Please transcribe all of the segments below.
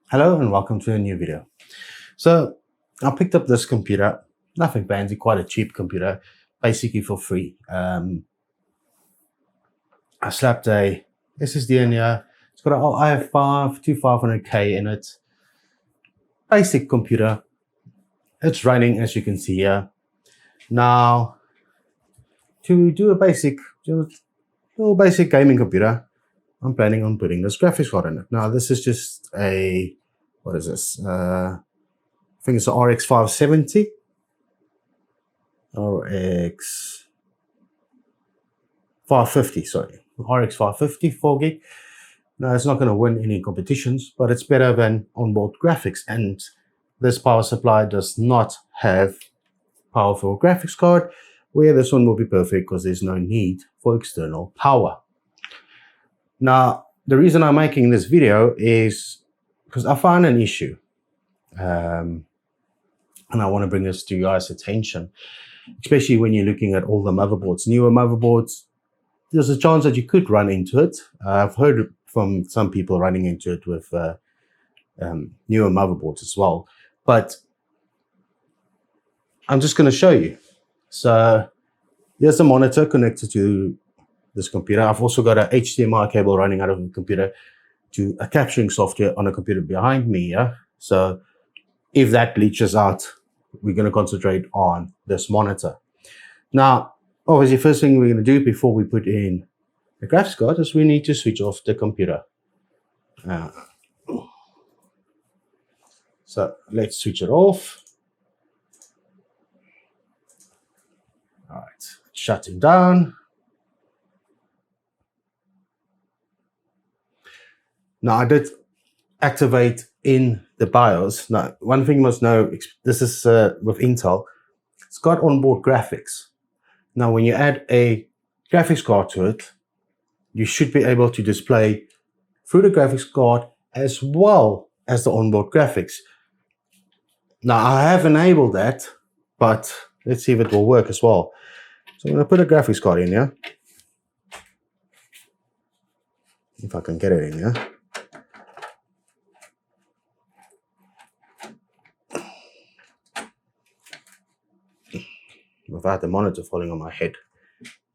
Hello and welcome to a new video. So I picked up this computer, nothing fancy, quite a cheap computer, basically for free. I slapped a SSD in here. It's got an i5 2500K in it. Basic computer. It's running, as you can see here. Now, to do a little basic gaming computer, I'm planning on putting this graphics card in it. Now, this is just a, what is this? I think it's an RX 570. RX 550, sorry. RX 550, 4 gig. Now, it's not going to win any competitions, but it's better than onboard graphics. And this power supply does not have powerful graphics card, where this one will be perfect because there's no need for external power. Now, the reason I'm making this video is because I found an issue. And I want to bring this to you guys' attention, especially when you're looking at all the motherboards. Newer motherboards, there's a chance that you could run into it. I've heard from some people running into it with newer motherboards as well. But I'm just going to show you. So here's the monitor connected to this computer. I've also got an HDMI cable running out of the computer to a capturing software on a computer behind me. Yeah. So if that glitches out, we're going to concentrate on this monitor. Now, obviously, first thing we're going to do before we put in the graphics card is we need to switch off the computer. So let's switch it off. All right, shut it down. Now, I did activate in the BIOS. Now, one thing you must know, this is with Intel, it's got onboard graphics. Now, when you add a graphics card to it, you should be able to display through the graphics card as well as the onboard graphics. Now, I have enabled that, but let's see if it will work as well. So I'm going to put a graphics card in here. If I can get it in here. Without the monitor falling on my head.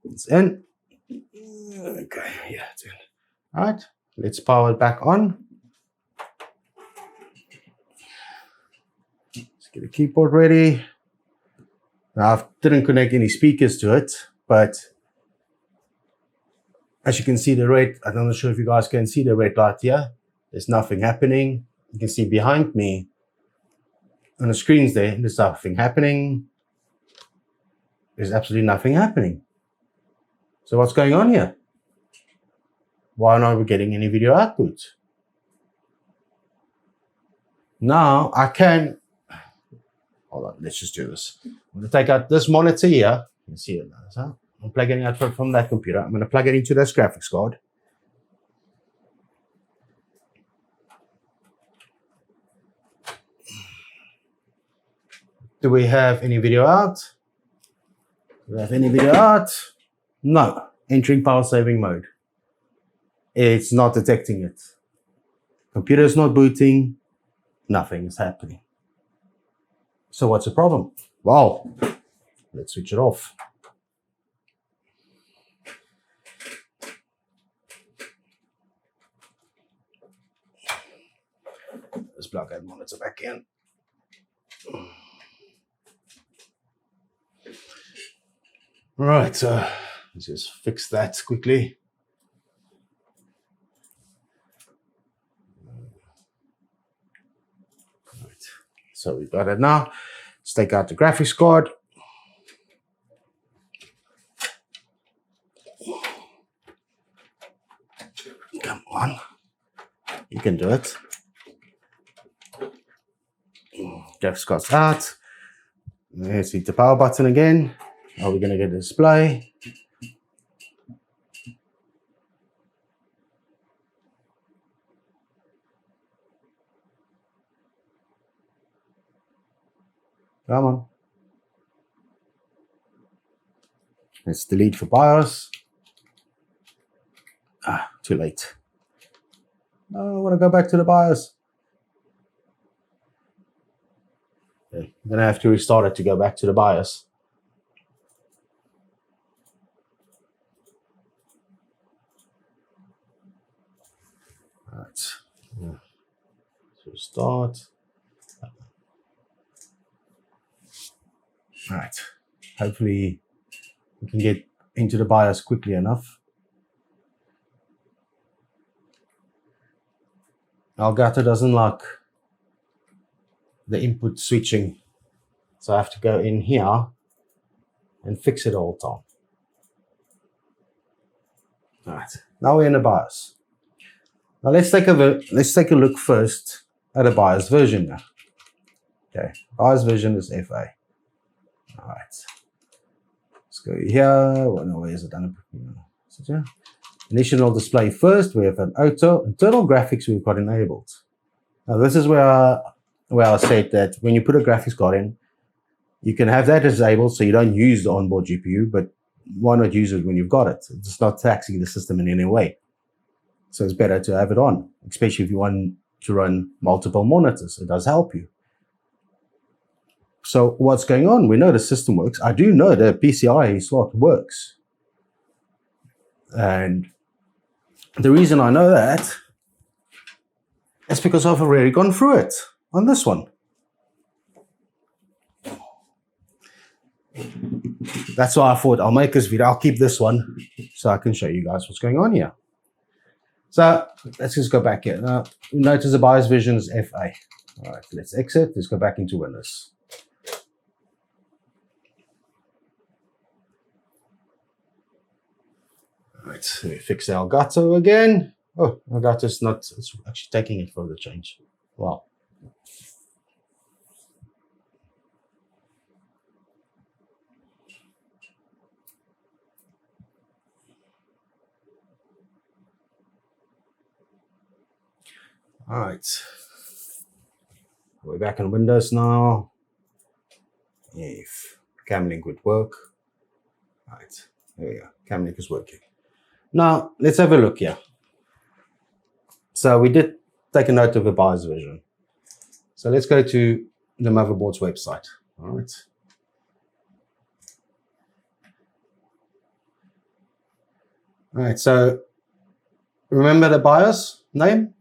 It's in. Okay, yeah, it's in. All right, let's power it back on. Let's get the keyboard ready. Now, I didn't connect any speakers to it, but as you can see the red, I'm not sure if you guys can see the red light here. There's nothing happening. You can see behind me on the screens there's nothing happening. There's absolutely nothing happening. So what's going on here? Why aren't we getting any video output? Now I can, hold on, let's just do this. I'm going to take out this monitor here. You can see it now. So I'm plugging it out from that computer. I'm going to plug it into this graphics card. Do we have any video out? Do we have any video out? No. Entering power saving mode. It's not detecting it. Computer is not booting. Nothing is happening. So what's the problem? Well, let's switch it off. Let's plug that monitor back in. All right, so let's just fix that quickly. All right, so we've got it now. Let's take out the graphics card. Come on, you can do it. Graphics card's out. Let's hit the power button again. Are we going to get a display? Come on. Let's delete for BIOS. Too late. I want to go back to the BIOS. Then I have to restart it to go back to the BIOS. Right. Yeah. So start. Right. Hopefully we can get into the BIOS quickly enough. Elgato doesn't like the input switching, so I have to go in here and fix it all the time. All right, now we're in the BIOS. Now let's take a look first at a BIOS version now. Okay, BIOS version is FA. All right, let's go here. Well, no, where is it? Initial display first. We have an auto internal graphics we've got enabled. Now this is where I said that when you put a graphics card in, you can have that disabled so you don't use the onboard GPU, but why not use it when you've got it? It's not taxing the system in any way. So it's better to have it on, especially if you want to run multiple monitors. It does help you. So what's going on? We know the system works. I do know the PCI slot works. And the reason I know that is because I've already gone through it on this one. That's why I thought I'll make this video. I'll keep this one so I can show you guys what's going on here. So let's just go back here. Now, notice the BIOS version is FA. All right, let's exit. Let's go back into Windows. All right, so we fix Elgato again. Oh, Elgato's not, it's actually taking it for the change. Wow. All right, we're back in Windows now. If Camlink would work. All right, there we go. Camlink is working. Now, let's have a look here. So we did take a note of the BIOS version. So let's go to the motherboard's website. All right. All right, so remember the BIOS name?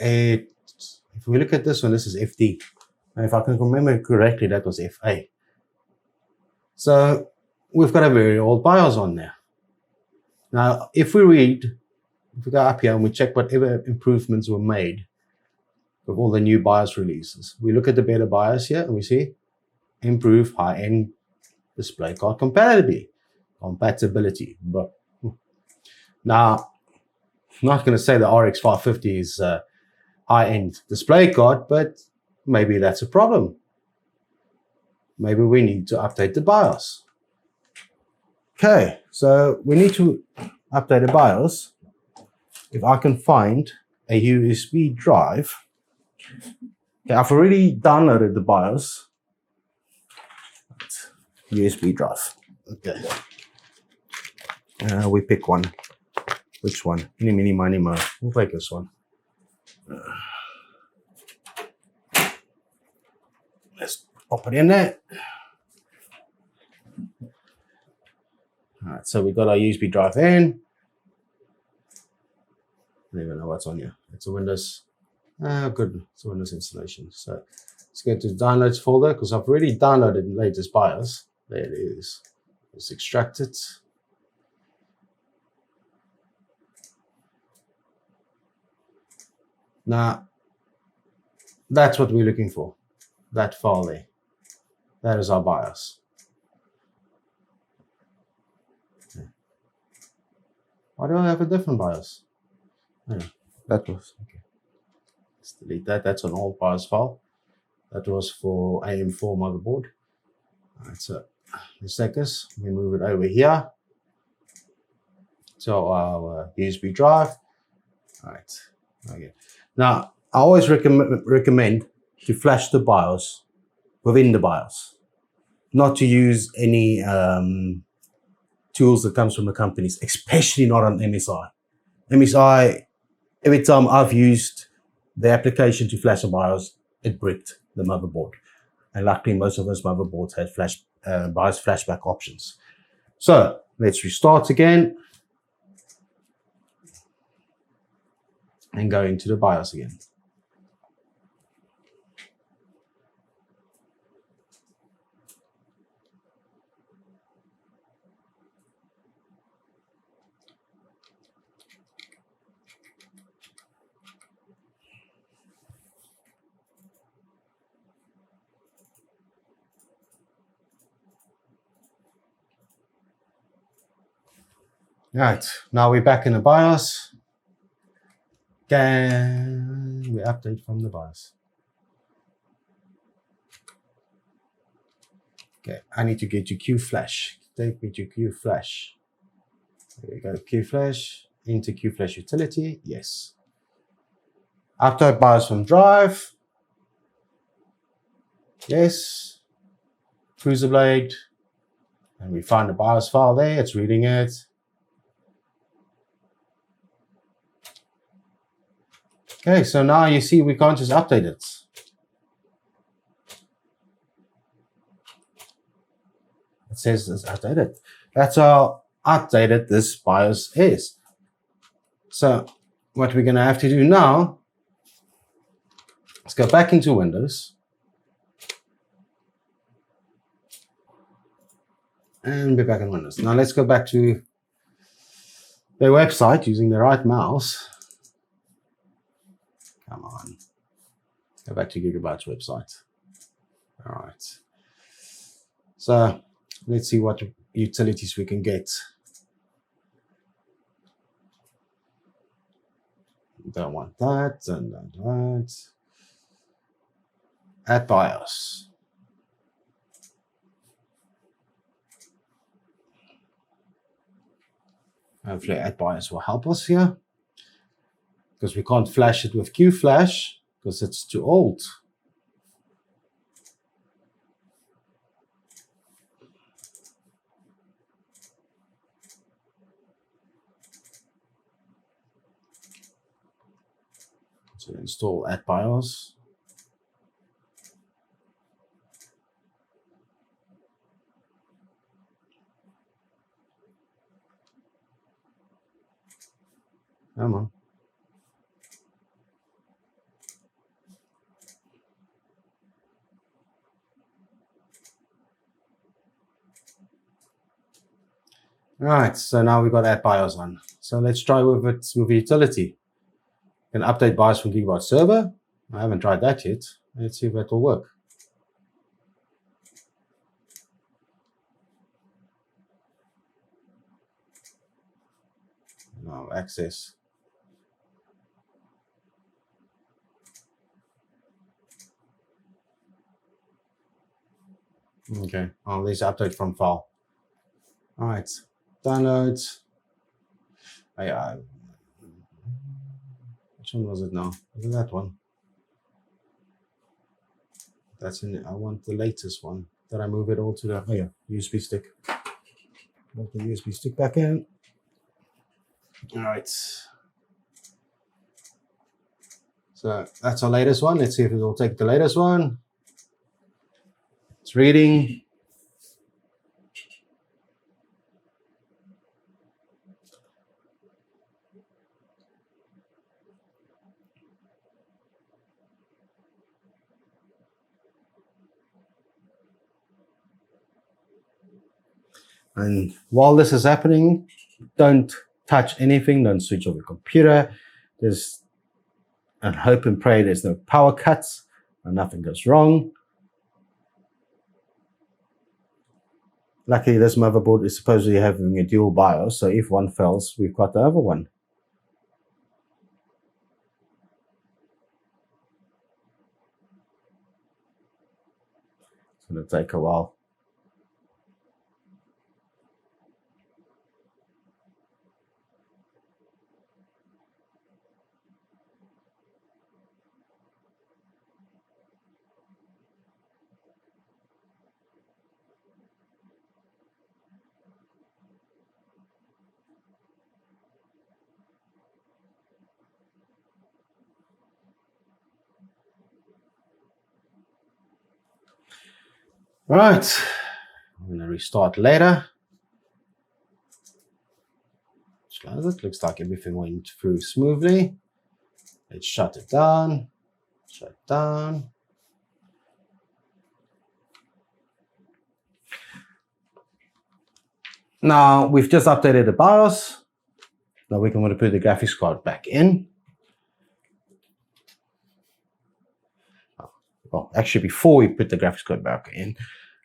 If we look at this one, this is FD. And if I can remember correctly, that was FA. So we've got a very old BIOS on there. Now, if we go up here and we check whatever improvements were made with all the new BIOS releases, we look at the better BIOS here and we see improve high-end display card compatibility. But now, I'm not going to say the RX 550 is a high-end display card, but maybe that's a problem. Maybe we need to update the BIOS. Okay, so we need to update the BIOS. If I can find a USB drive. Okay, I've already downloaded the BIOS. USB drive. Okay. We pick one. Which one? Eeny, meeny, miny, mo. We'll take this one. Let's pop it in there. All right, so we've got our USB drive in. I don't even know what's on here. It's a Windows. Good. It's a Windows installation. So let's go to the downloads folder because I've already downloaded the latest BIOS. There it is. Let's extract it. Now, that's what we're looking for. That file there. That is our BIOS. Okay. Why do I have a different BIOS? Oh, that was okay. Let's delete that. That's an old BIOS file. That was for AM4 motherboard. All right, so let's take this. We move it over here to our USB drive. All right. Okay. Now, I always recommend to flash the BIOS within the BIOS, not to use any tools that comes from the companies, especially not on MSI. MSI Every time I've used the application to flash a BIOS, it bricked the motherboard. And luckily, most of those motherboards had BIOS flashback options. So let's restart again and go into the BIOS again. Right, now we're back in the BIOS. Can we update from the BIOS? Okay, I need to get to QFlash. Take me to QFlash. There we go, QFlash, into QFlash utility, yes. Update BIOS from drive, yes. Cruiser blade, and we find the BIOS file there, it's reading it. Okay, so now you see we can't just update it. It says it's outdated. That's how outdated this BIOS is. So what we're going to have to do now is go back into Windows and be back in Windows. Now let's go back to their website using the right mouse. Come on. Go back to Gigabyte's website. All right. So let's see what utilities we can get. Don't want that, and that. Add BIOS. Hopefully Add BIOS will help us here, because we can't flash it with QFlash because it's too old. So install Add BIOS. Come on. All right, so now we've got Add BIOS on. So let's try with it with utility. Can update BIOS from Gigabyte server. I haven't tried that yet. Let's see if that will work. No access. Okay, oh, let's update from file. All right, downloads. Which one was it now? Was it that one? That's in it. I want the latest one. Did I move it all to the USB stick? Put the USB stick back in. All right. So that's our latest one. Let's see if it will take the latest one. It's reading. And while this is happening, don't touch anything, don't switch off your computer. And hope and pray there's no power cuts and nothing goes wrong. Luckily, this motherboard is supposedly having a dual BIOS, so if one fails, we've got the other one. It's going to take a while. Right, I'm going to restart later. It looks like everything went through smoothly. Let's shut it down. Shut down. Now we've just updated the BIOS. Now we're going to put the graphics card back in. Well, actually, before we put the graphics card back in,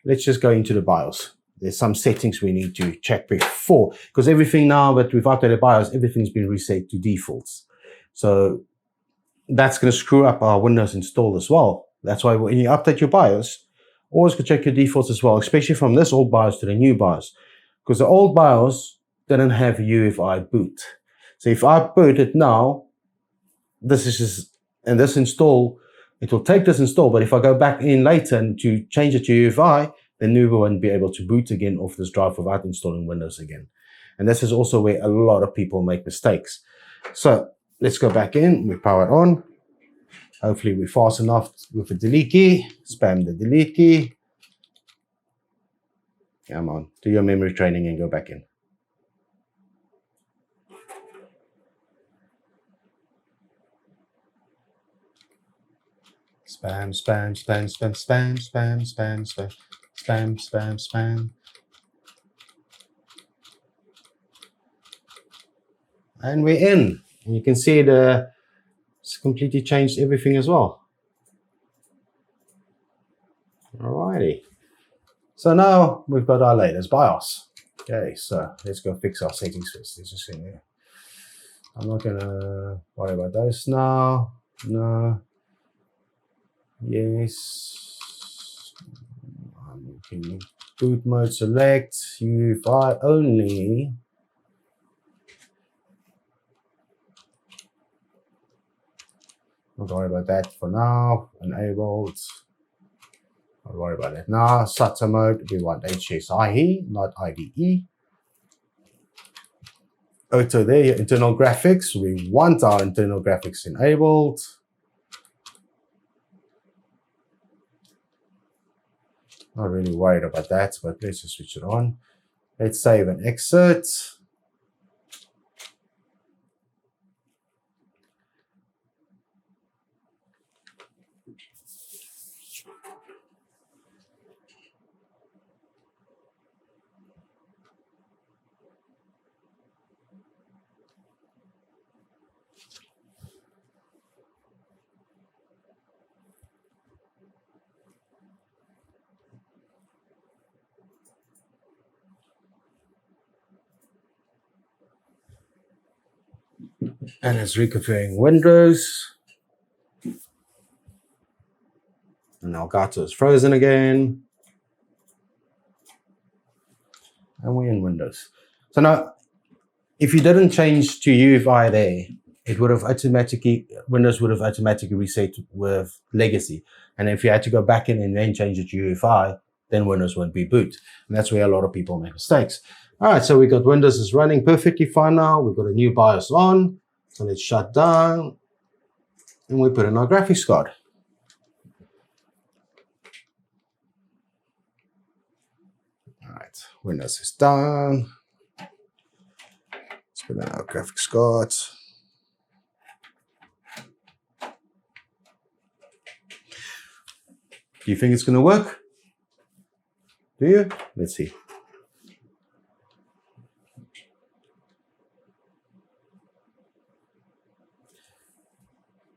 let's just go into the BIOS. There's some settings we need to check before, because everything now that we've updated BIOS, everything's been reset to defaults. So that's going to screw up our Windows install as well. That's why when you update your BIOS, always go check your defaults as well, especially from this old BIOS to the new BIOS, because the old BIOS didn't have UEFI boot. So if I boot it now, this install, it will take this install, but if I go back in later and to change it to UEFI, then we won't be able to boot again off this drive without installing Windows again. And this is also where a lot of people make mistakes. So let's go back in, we power it on. Hopefully we're fast enough with the delete key. Spam the delete key. Come on, do your memory training and go back in. Spam, spam, spam, spam, spam, spam, spam, spam, spam, spam, spam. And we're in. And you can see it's completely changed everything as well. Alrighty. So now we've got our latest BIOS. Okay, so let's go fix our settings first. Let's just see here. I'm not gonna worry about those now. No. Yes. I'm looking boot mode select, UEFI only. Not worry about that for now. Enabled. Not worry about it now. SATA mode, we want HSIE, not IDE. Auto there, your internal graphics. We want our internal graphics enabled. Not really worried about that, but let's just switch it on. Let's save and exit. And it's reconfiguring Windows. And Elgato is frozen again. And we're in Windows. So now, if you didn't change to UEFI there, it would have Windows would have automatically reset with legacy. And if you had to go back in and then change it to UEFI, then Windows won't be boot. And that's where a lot of people make mistakes. All right, so we got Windows is running perfectly fine now. We've got a new BIOS on. So let's shut down. And we put in our graphics card. All right, Windows is done. Let's put in our graphics card. Do you think it's going to work? Do you? Let's see.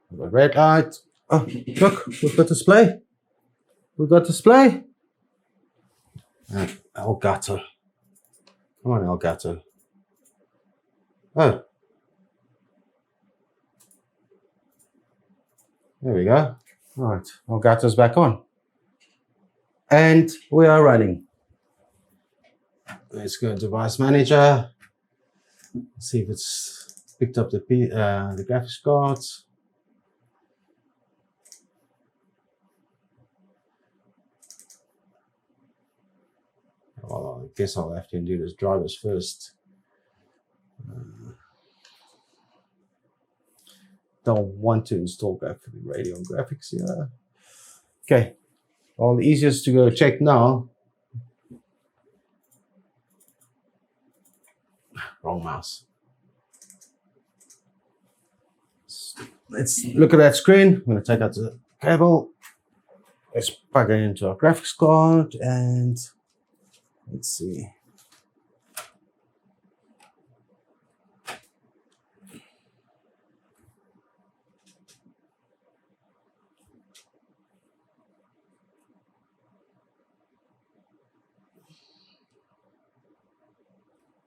The red light. Oh, look, we've got display. We've got display. Elgato. Come on, Elgato. Oh. There we go. All right, Elgato's back on. And we are running. Let's go to Device Manager. See if it's picked up the graphics cards. Well, I guess I'll have to do this drivers first. Don't want to install Radeon graphics here. Okay. Well, the easiest to go check now. Wrong mouse. Let's look at that screen. I'm going to take out the cable. Let's plug it into our graphics card and let's see.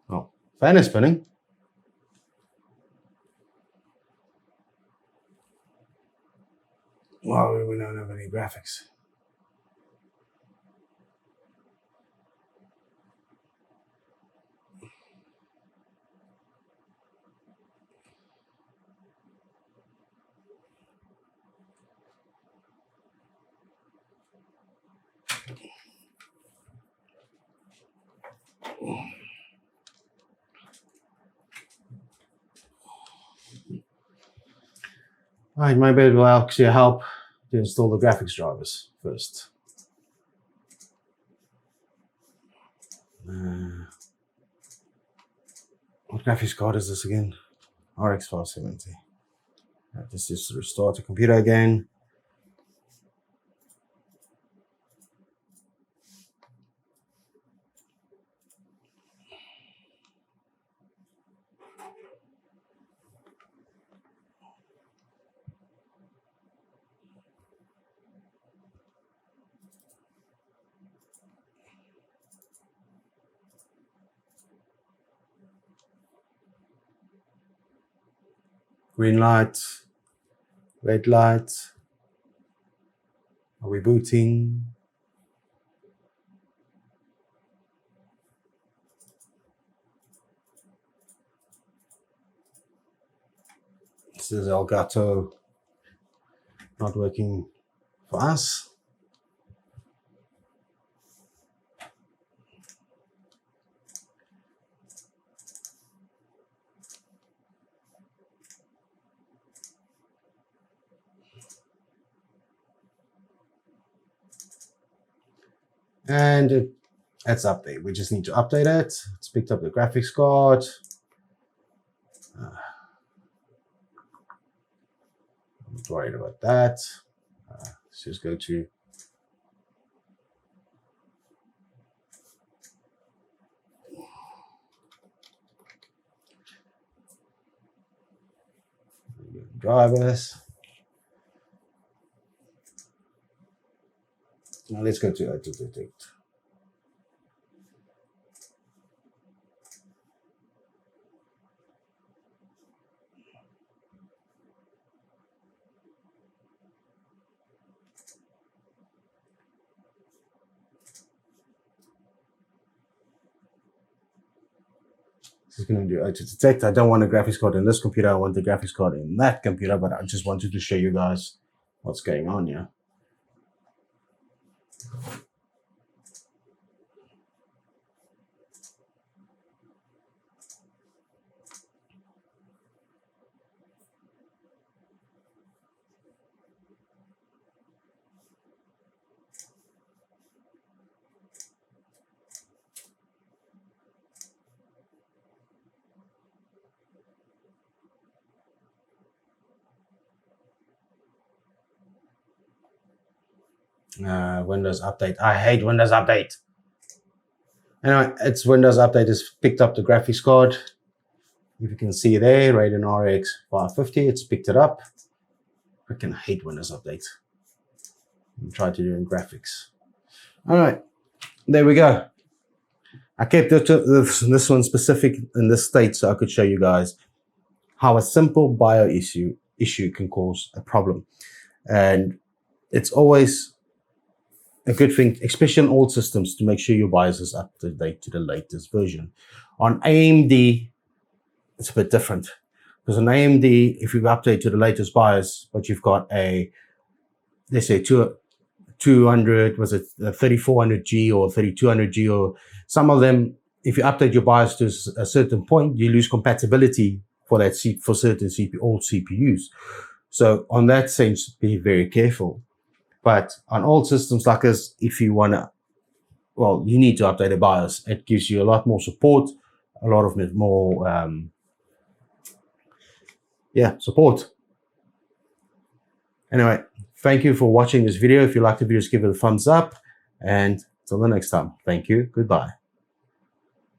Oh, fan is spinning. Well, we don't have any graphics. Alright, maybe it will actually help to install the graphics drivers first. What graphics card is this again? RX 570. This is to restart the computer again. Green light, red light. Are we booting? This is Elgato not working for us. And it's update. We just need to update it. It's picked up the graphics card. I'm not worried about that. Let's just go to drivers. Now let's go to detect. This is going to do auto detect. I don't want a graphics card in this computer. I want the graphics card in that computer, but I just wanted to show you guys what's going on here. Windows Update. I hate Windows Update. Anyway, it's Windows Update has picked up the graphics card. If you can see there, Radeon RX 550, it's picked it up. I freaking hate Windows Update. Try to do in graphics. All right, there we go. I kept this one specific in this state so I could show you guys how a simple BIOS issue can cause a problem. And it's always a good thing, especially on old systems, to make sure your BIOS is up to date to the latest version. On AMD, it's a bit different. Because on AMD, if you update to the latest BIOS, but you've got a, let's say 200, was it 3400G or 3200G, or some of them, if you update your BIOS to a certain point, you lose compatibility for that for certain old CPUs. So on that sense, be very careful. But on old systems like this, if you want to, well, you need to update the BIOS. It gives you a lot more support, a lot of more, support. Anyway, thank you for watching this video. If you like the video, just give it a thumbs up. And until the next time, thank you. Goodbye.